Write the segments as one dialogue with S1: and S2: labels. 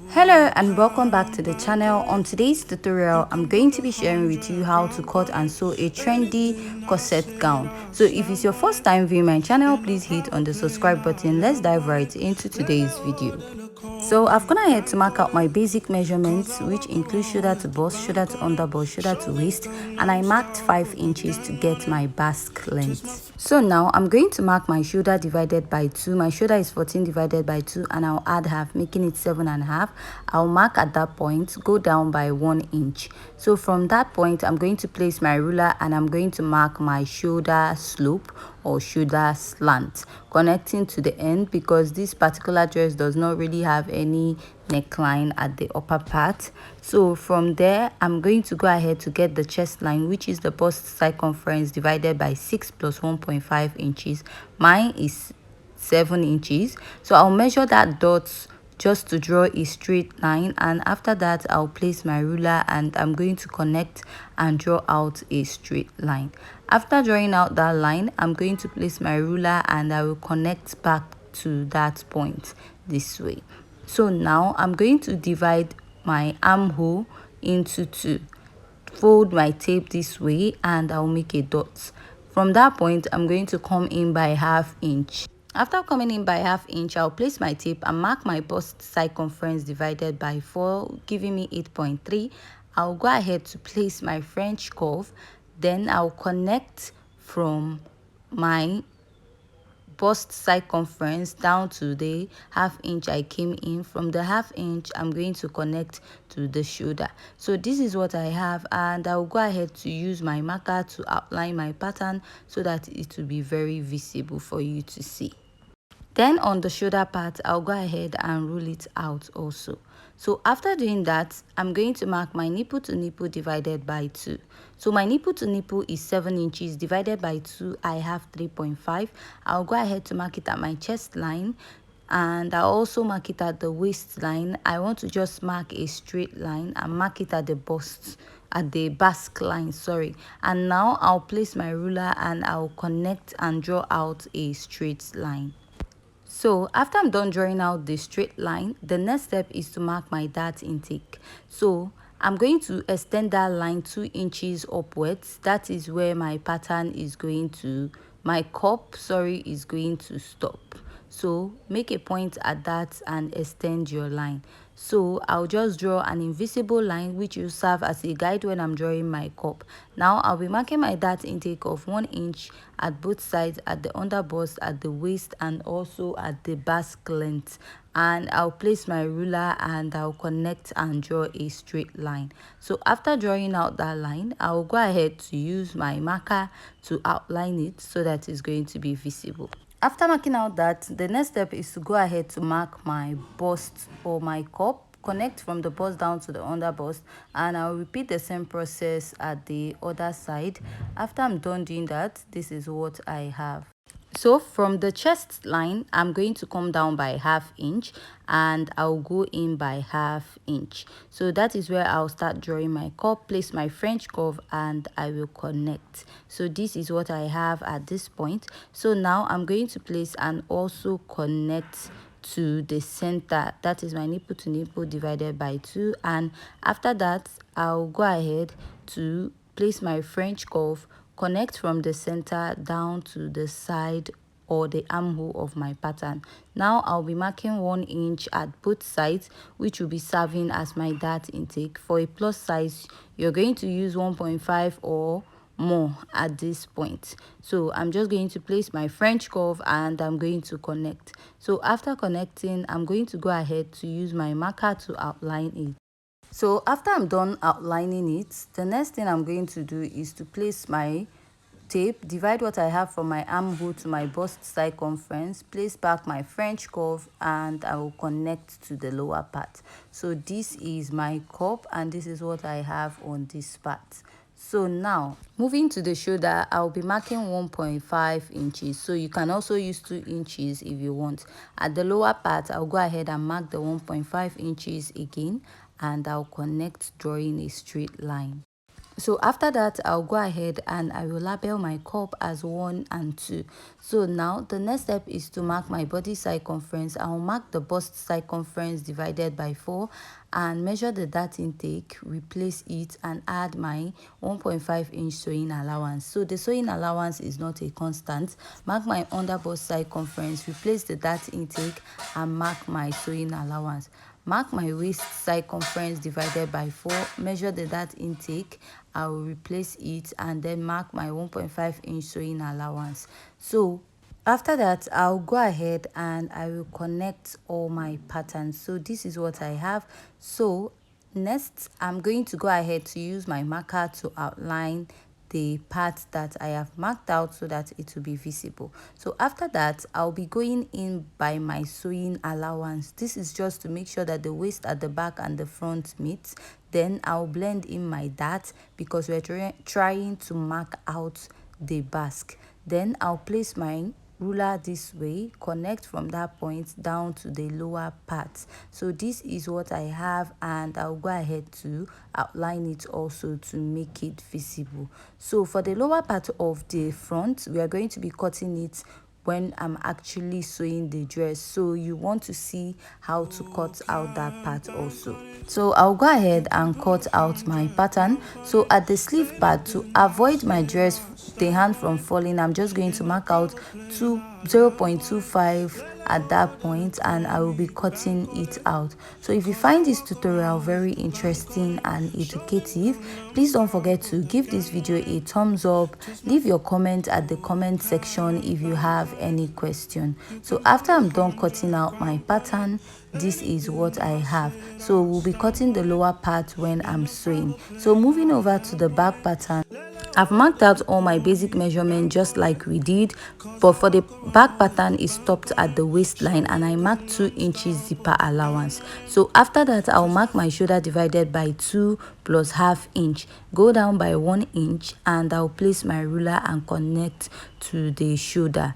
S1: Hello and welcome back to the channel. On today's tutorial, I'm going to be sharing with you how to cut and sew a trendy corset gown. So if it's your first time viewing my channel, please hit on the subscribe button. Let's dive right into today's video. So I've gone ahead to mark out my basic measurements, which include shoulder to bust, shoulder to underbust, shoulder to waist, and I marked 5 inches to get my basque length. So now I'm going to mark my shoulder divided by 2. My shoulder is 14 divided by 2, and I'll add half, making it 7.5. I'll mark at that point, go down by 1 inch. So from that point, I'm going to place my ruler and I'm going to mark my shoulder slope or shoulder slant, connecting to the end, because this particular dress does not really have any neckline at the upper part. So from there, I'm going to go ahead to get the chest line, which is the bust circumference divided by 6 plus 1.5 inches. Mine is 7 inches, so I'll measure that dot just to draw a straight line, and after that I'll place my ruler and I'm going to connect and draw out a straight line. After drawing out that line, I'm going to place my ruler and I will connect back to that point this way. So now I'm going to divide my armhole into 2, fold my tape this way, and I'll make a dot. From that point, I'm going to come in by ½ inch. After coming in by ½ inch, I'll place my tape and mark my bust circumference divided by 4, giving me 8.3. I'll go ahead to place my French curve, then I'll connect from my bust circumference down to the ½ inch I came in. From the ½ inch, I'm going to connect to the shoulder. So this is what I have, and I'll go ahead to use my marker to outline my pattern so that it will be very visible for you to see. Then on the shoulder part, I'll go ahead and rule it out also. So after doing that, I'm going to mark my nipple to nipple divided by 2. So my nipple to nipple is 7 inches divided by 2. I have 3.5. I'll go ahead to mark it at my chest line, and I'll also mark it at the waistline. I want to just mark a straight line and mark it at the bust, at the basque line, sorry. And now I'll place my ruler and I'll connect and draw out a straight line. So after I'm done drawing out the straight line, the next step is to mark my dart intake. So I'm going to extend that line 2 inches upwards. That is where my pattern is going to, my cup, sorry, is going to stop. So make a point at that and extend your line. So I'll just draw an invisible line which will serve as a guide when I'm drawing my cup. Now I'll be marking my dart intake of 1 inch at both sides, at the underbust, at the waist, and also at the basque length. And I'll place my ruler and I'll connect and draw a straight line. So after drawing out that line, I'll go ahead to use my marker to outline it so that it's going to be visible. After marking out that, the next step is to go ahead to mark my bust or my cup, connect from the bust down to the underbust, and I'll repeat the same process at the other side. After I'm done doing that, this is what I have. So from the chest line, I'm going to come down by ½ inch and I'll go in by ½ inch. So that is where I'll start drawing my cup, place my French curve, and I will connect. So this is what I have at this point. So now I'm going to place and also connect to the center. That is my nipple to nipple divided by 2. And after that, I'll go ahead to place my French curve, connect from the center down to the side or the armhole of my pattern. Now I'll be marking 1 inch at both sides, which will be serving as my dart intake. For a plus size, you're going to use 1.5 or more at this point. So I'm just going to place my French curve and I'm going to connect. So after connecting, I'm going to go ahead to use my marker to outline it. So after I'm done outlining it, the next thing I'm going to do is to place my tape, divide what I have from my armhole to my bust circumference, place back my French curve, and I will connect to the lower part. So this is my cup and this is what I have on this part. So now moving to the shoulder, I'll be marking 1.5 inches. So you can also use 2 inches if you want. At the lower part, I'll go ahead and mark the 1.5 inches again, and I'll connect, drawing a straight line. So after that, I'll go ahead and I will label my cup as 1 and 2. So now the next step is to mark my body circumference. I'll mark the bust circumference divided by 4 and measure the dart intake, replace it and add my 1.5-inch sewing allowance. So the sewing allowance is not a constant. Mark my under bust circumference, replace the dart intake and mark my sewing allowance. Mark my waist circumference divided by 4, measure the dart intake, I will replace it and then mark my 1.5-inch sewing allowance. So after that, I'll go ahead and I will connect all my patterns. So this is what I have. So next, I'm going to go ahead to use my marker to outline the part that I have marked out so that it will be visible. So after that, I'll be going in by my sewing allowance. This is just to make sure that the waist at the back and the front meets. Then I'll blend in my dart because we're trying to mark out the basque. Then I'll place my ruler this way, connect from that point down to the lower part. So this is what I have and I'll go ahead to outline it also to make it visible. So for the lower part of the front, we are going to be cutting it when I'm actually sewing the dress, so you want to see how to cut out that part also. So I'll go ahead and cut out my pattern. So at the sleeve part, to avoid my dress the hand from falling, I'm just going to mark out 0.25 at that point and I will be cutting it out. So if you find this tutorial very interesting and educative, please don't forget to give this video a thumbs up. Leave your comment at the comment section if you have any question. So after I'm done cutting out my pattern, this is what I have. So we'll be cutting the lower part when I'm sewing. So moving over to the back pattern, I've marked out all my basic measurement just like we did, but for the back pattern it stopped at the waistline and I marked 2 inches zipper allowance. So after that, I'll mark my shoulder divided by 2 plus ½ inch, go down by 1 inch and I'll place my ruler and connect to the shoulder.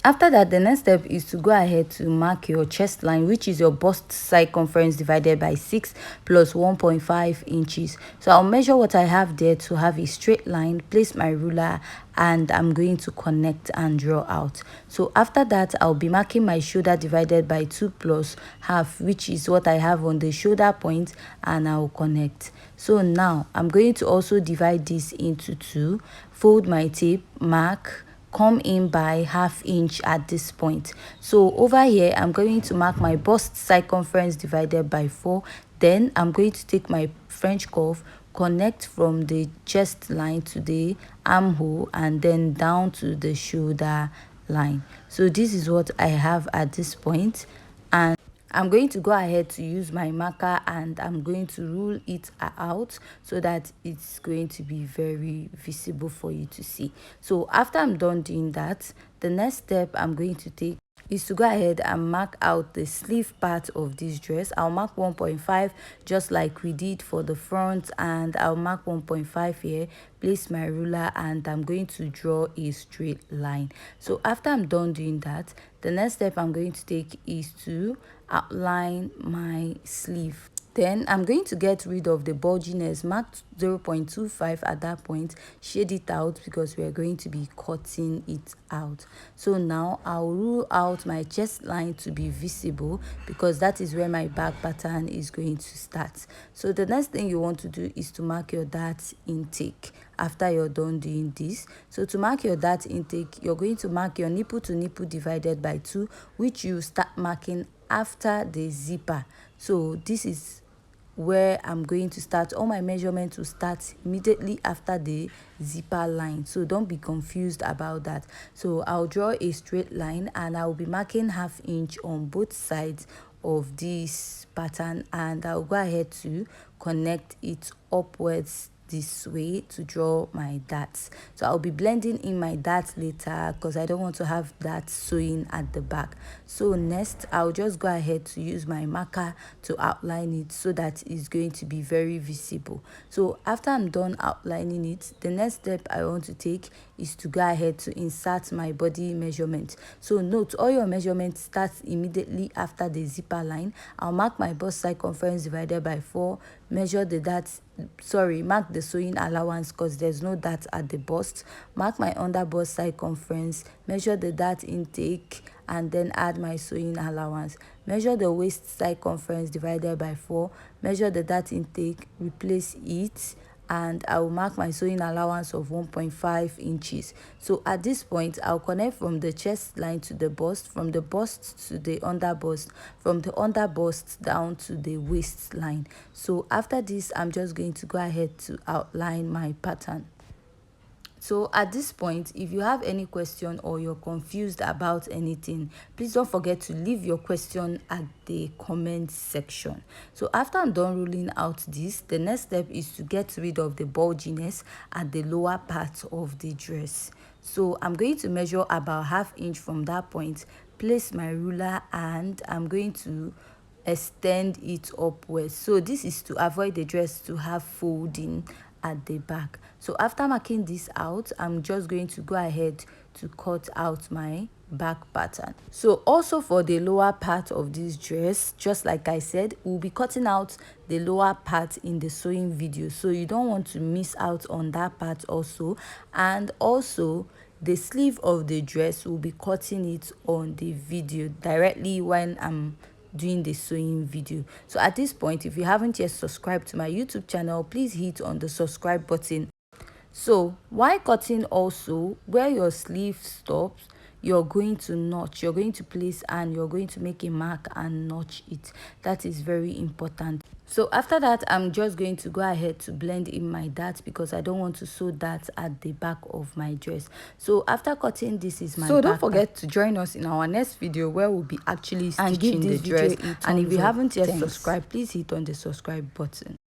S1: After that, the next step is to go ahead to mark your chest line, which is your bust circumference divided by 6 plus 1.5 inches. So I'll measure what I have there to have a straight line, place my ruler, and I'm going to connect and draw out. So after that, I'll be marking my shoulder divided by 2 plus ½ which is what I have on the shoulder point, and I'll connect. So now I'm going to also divide this into 2, fold my tape, mark, come in by ½ inch at this point. So over here, I'm going to mark my bust circumference divided by 4. Then I'm going to take my French curve, connect from the chest line to the armhole and then down to the shoulder line. So this is what I have at this point, and I'm going to go ahead to use my marker and I'm going to rule it out so that it's going to be very visible for you to see. So after I'm done doing that, the next step I'm going to take is to go ahead and mark out the sleeve part of this dress. I'll mark 1.5 just like we did for the front, and I'll mark 1.5 here, place my ruler, and I'm going to draw a straight line. So after I'm done doing that, the next step I'm going to take is to outline my sleeve. Then I'm going to get rid of the bulginess, mark 0.25 at that point, shade it out because we are going to be cutting it out. So now I'll rule out my chest line to be visible because that is where my back pattern is going to start. So the next thing you want to do is to mark your dart intake after you're done doing this. So to mark your dart intake, you're going to mark your nipple to nipple divided by 2, which you start marking after the zipper. So this is where I'm going to start. All my measurements will start immediately after the zipper line, so don't be confused about that. So I'll draw a straight line and I'll be marking ½ inch on both sides of this pattern, and I'll go ahead to connect it upwards this way to draw my darts. So I'll be blending in my darts later because I don't want to have that sewing at the back. So next, I'll just go ahead to use my marker to outline it so that it's going to be very visible. So after I'm done outlining it, the next step I want to take is to go ahead to insert my body measurement. So note, all your measurements start immediately after the zipper line. I'll mark my bust circumference divided by 4, measure the darts, mark the sewing allowance because there's no dart at the bust. Mark my underbust circumference, measure the dart intake, and then add my sewing allowance. Measure the waist circumference divided by 4, measure the dart intake, replace it, and I will mark my sewing allowance of 1.5 inches. So at this point, I'll connect from the chest line to the bust, from the bust to the underbust, from the underbust down to the waistline. So after this, I'm just going to go ahead to outline my pattern. So at this point, if you have any question or you're confused about anything, please don't forget to leave your question at the comment section. So after I'm done ruling out this, the next step is to get rid of the bulginess at the lower part of the dress. So I'm going to measure about ½ inch from that point, place my ruler, and I'm going to extend it upwards. So this is to avoid the dress to have folding at the back. So after marking this out, I'm just going to go ahead to cut out my back pattern. So also for the lower part of this dress, just like I said, we'll be cutting out the lower part in the sewing video, so you don't want to miss out on that part also. And also the sleeve of the dress, will be cutting it on the video directly when I'm doing the sewing video. So at this point, if you haven't yet subscribed to my YouTube channel, please hit on the subscribe button. So while cutting, also where your sleeve stops, you're going to notch, you're going to place, and you're going to make a mark and notch it. That is very important. So after that, I'm just going to go ahead to blend in my dart because I don't want to sew that at the back of my dress. So after cutting, this is my back. So don't forget to join us in our next video where we'll be actually stitching the dress. And if you haven't yet subscribed, please hit on the subscribe button.